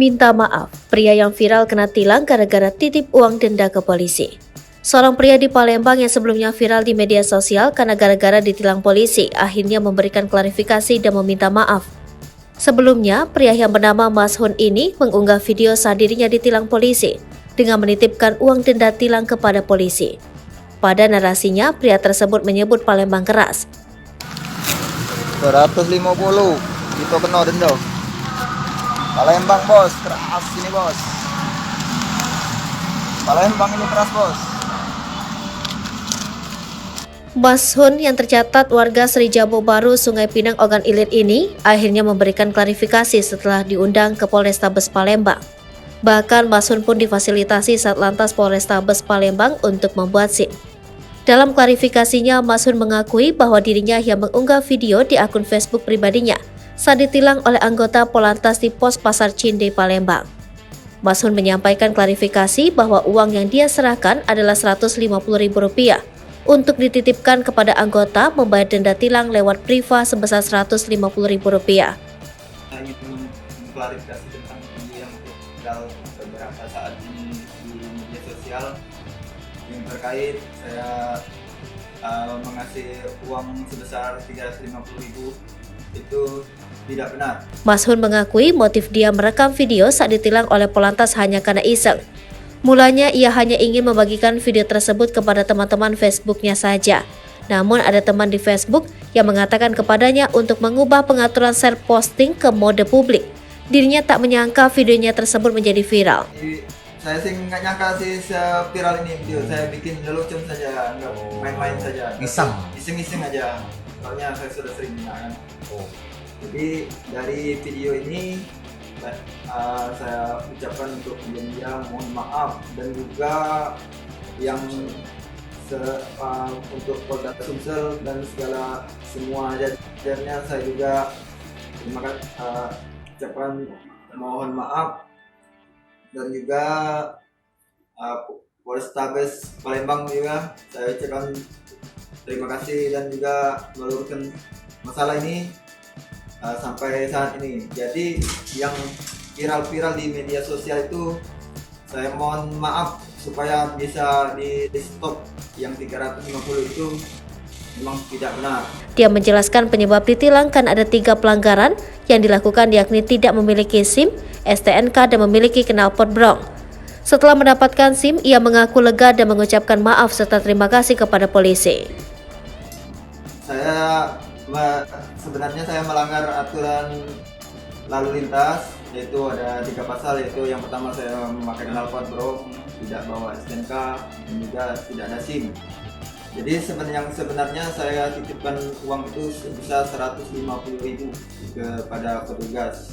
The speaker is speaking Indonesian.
Minta maaf, pria yang viral kena tilang gara-gara titip uang denda ke polisi. Seorang pria di Palembang yang sebelumnya viral di media sosial karena gara-gara ditilang polisi, akhirnya memberikan klarifikasi dan meminta maaf. Sebelumnya, pria yang bernama Mas Hun ini mengunggah video saat dirinya ditilang polisi dengan menitipkan uang denda tilang kepada polisi. Pada narasinya, pria tersebut menyebut Palembang keras. 150 itu kena denda. Palembang bos, keras ini bos. Palembang ini keras bos. Mas Hun yang tercatat warga Sri Jabo Baru, Sungai Pinang, Ogan Ilir ini akhirnya memberikan klarifikasi setelah diundang ke Polrestabes Palembang. Bahkan Mas Hun pun difasilitasi Satlantas Polrestabes Palembang untuk membuat SIM. Dalam klarifikasinya, Mas Hun mengakui bahwa dirinya yang mengunggah video di akun Facebook pribadinya saat ditilang oleh anggota Polantas di Pos Pasar Cinde, Palembang. Mas Hun menyampaikan klarifikasi bahwa uang yang dia serahkan adalah Rp150.000 untuk dititipkan kepada anggota membayar denda tilang lewat Priva sebesar Rp150.000. Saya ingin mengklarifikasi tentang video yang viral beberapa saat ini di media sosial yang terkait saya mengasih uang sebesar Rp350.000 itu tidak benar. Mas Hun mengakui motif dia merekam video saat ditilang oleh Polantas hanya karena iseng. Mulanya ia hanya ingin membagikan video tersebut kepada teman-teman Facebooknya saja. Namun ada teman di Facebook yang mengatakan kepadanya untuk mengubah pengaturan share posting ke mode publik. Dirinya tak menyangka videonya tersebut menjadi viral. Saya sih nggak nyangka sih viral ini video. Saya bikin lelucon saja, nggak main-main saja. Iseng-iseng aja. Soalnya saya sudah sering gunakan. Jadi dari video ini saya ucapkan untuk dia mohon maaf, dan juga yang untuk Polda Sumsel dan segala semua jajarannya saya juga terima kasih, ucapkan mohon maaf, dan juga Polrestabes Palembang juga saya ucapkan terima kasih dan juga meluruskan masalah ini sampai saat ini. Jadi yang viral-viral di media sosial itu saya mohon maaf supaya bisa di stop. Yang 350 itu memang tidak benar. Dia menjelaskan penyebab ditilang kan ada 3 pelanggaran yang dilakukan, yakni tidak memiliki SIM, STNK, dan memiliki knalpot brong. Setelah mendapatkan SIM, ia mengaku lega dan mengucapkan maaf serta terima kasih kepada polisi. Sebenarnya saya melanggar aturan lalu lintas, yaitu ada 3 pasal, yaitu yang pertama saya memakai knalpot brong, tidak bawa STNK, dan juga tidak ada SIM. Jadi sebenarnya saya titipkan uang itu sebesar Rp150.000 kepada petugas.